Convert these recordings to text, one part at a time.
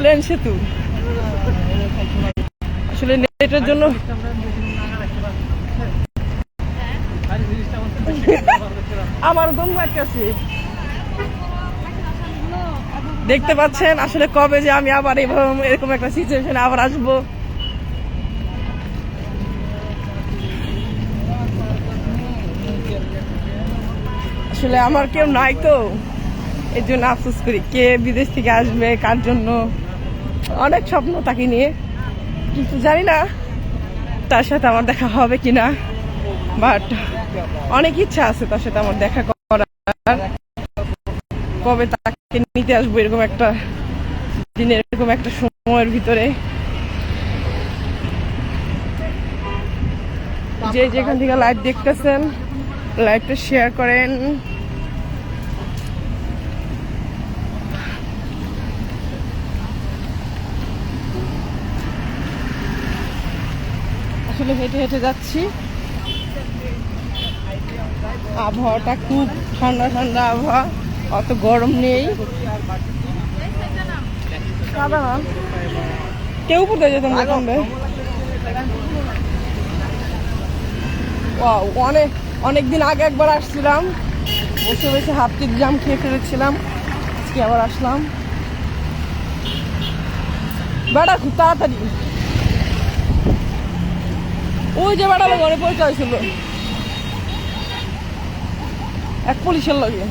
Plane সেতু। আসলে নেটের জন্য আমার দম লাগতেছে। দেখতে পাচ্ছেন আসলে কবে যে আমি আবার এরকম একটা সিচুয়েশনে আবার আসবো। আসলে আমার কেউ নাই তো, এই জন্য আফসোস করি। কে বিদেশ থেকে আসবে, কার জন্য, অনেক স্বপ্ন তাকে নিয়ে, কিন্তু জানি না তার সাথে আমার দেখা হবে কিনা। বাট অনেক ইচ্ছা আছে তার সাথে আমার দেখা করার। কবে তাকে নিতে আসবো এরকম একটা দিনে, এরকম একটা সময়ের ভিতরে। যে যেখান থেকে লাইভ দেখতেছেন লাইভটা শেয়ার করেন। আসলে হেঁটে হেঁটে যাচ্ছি, আবহাওয়াটা খুব ঠান্ডা ঠান্ডা আবহাওয়া, অত গরম নেই। কেউ কোথায় যেতাম কমবে। অনেকদিন আগে একবার আসছিলাম, বসে বসে হাফ কেজি জাম খেয়ে ফেলেছিলাম। আজকে আবার আসলাম। বেড়া খুব তাড়াতাড়ি, ওই যে বেড়া ঘরে পরিচয় ছিল এক পুলিশের লগে।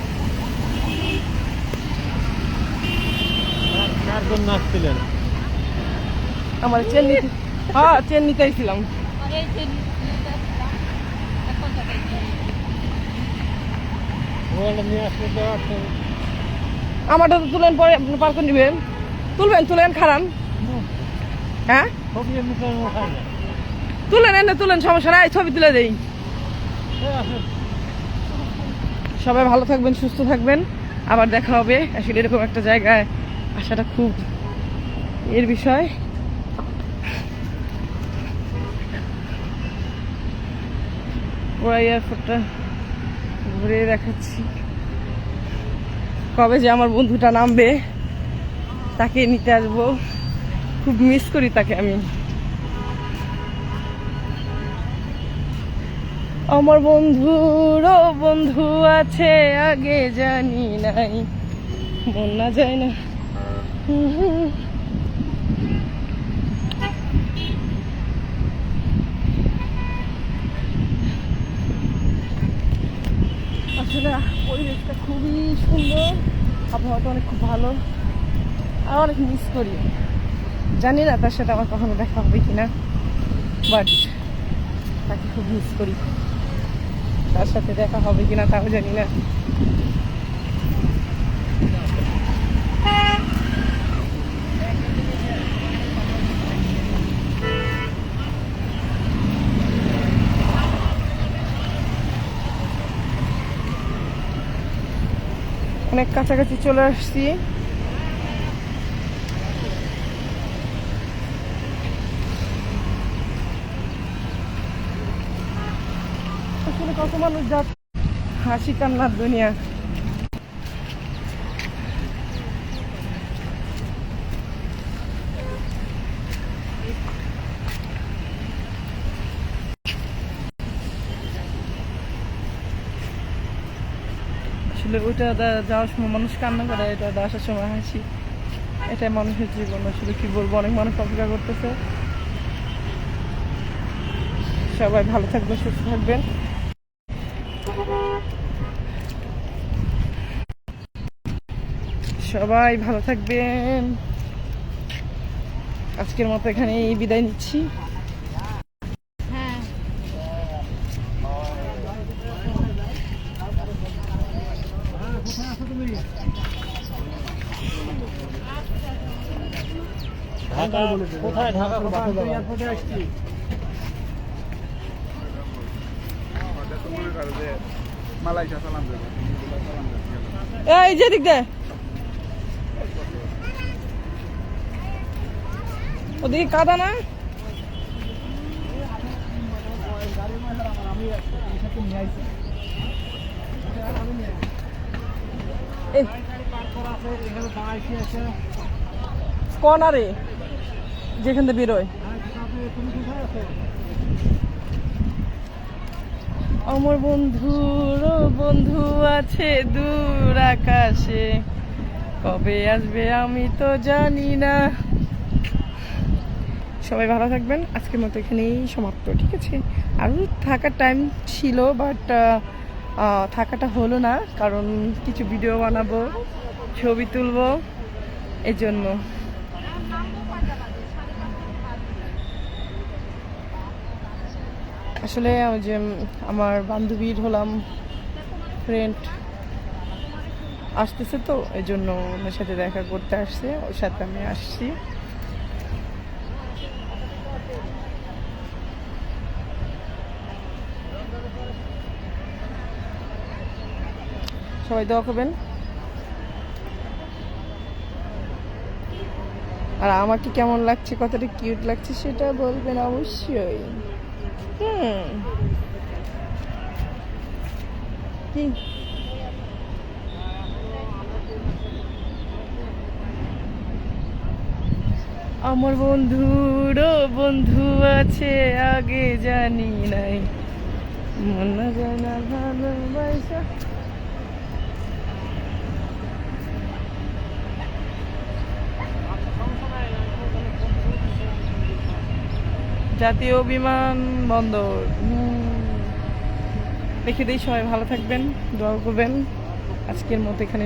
আমার চেন নিতে, হ্যাঁ চেন নিতে আইছিলাম। আমারটা তো তুলেন, পরে আপনি পার করে নিবেন। তুলেন খারান। হ্যাঁ তুলেন, সমস্যা নাই, ছবি তুলে দেই। সবাই ভালো থাকবেন, সুস্থ থাকবেন, আবার দেখা হবে। আসলে এরকম একটা জায়গায় আসাটা খুব এর বিষয়। ওরা এয়ারপোর্টটা ঘুরে দেখাচ্ছি। কবে যে আমার বন্ধুটা নামবে, তাকে নিতে আসবো। খুব মিস করি তাকে আমি। আমার বন্ধুরও বন্ধু আছে, আগে জানি নাই, মন না যায় না। আসলে পরিবেশটা খুবই সুন্দর, আবহাওয়াটা অনেক খুব ভালো, আর অনেক মিস করি। জানি না তার সাথে আমার কখনো দেখা হবে কিনা, বাট তাকে খুব মিস করি। তার সাথে দেখা হবে কিনা তাও জানি না। অনেক কাছাকাছি চলে আসছি। আসলে কত মানুষ যা হাসি কান্নার দুনিয়া। আসলে ওইটা যাওয়ার সময় মানুষ কান্না করে, এটা আসার সময় হাসি। এটাই মানুষের জীবন। আসলে কি বলবো, অনেক মানুষ অপেক্ষা করতেছে। সবাই ভালো থাকবেন, সুস্থ থাকবেন। সবাই ভালো থাকবেন। আজকের মতো এখানে বিদায় নিচ্ছি। কোথায় ঢাকা এয়ারপোর্টে আসছি। এই যে দিক দে, ওদিকে কাদা না। কর্নারে যেখান থেকে বেরোয়। আমার বন্ধুর বন্ধু আছে দূর আকাশে, কবে আসবে আমি তো জানি না। সবাই ভালো থাকবেন, আজকের মতো এখানেই সমাপ্ত, ঠিক আছে? আরও থাকার টাইম ছিল, বাট থাকাটা হলো না, কারণ কিছু ভিডিও বানাবো, ছবি তুলবো, এই জন্য। আসলে ওই যে আমার বান্ধবীর হলাম ফ্রেন্ড আসতেছে, তো এই জন্য ওনার সাথে দেখা করতে আসছে, ওর সাথে আমি আসছি। সবাই দোয়া করবেন, আর আমাকে কেমন লাগছে, কতটা কিউট লাগছে সেটা বলবেন অবশ্যই। কি আমার বন্ধুরও বন্ধু আছে আগে জানি নাই, মন না যায় না ভালোবাসা। জাতীয় বিমানবন্দর। রেখে দিই, সবাই ভালো থাকবেন, দোয়া করবেন। আজকের মতো এখানে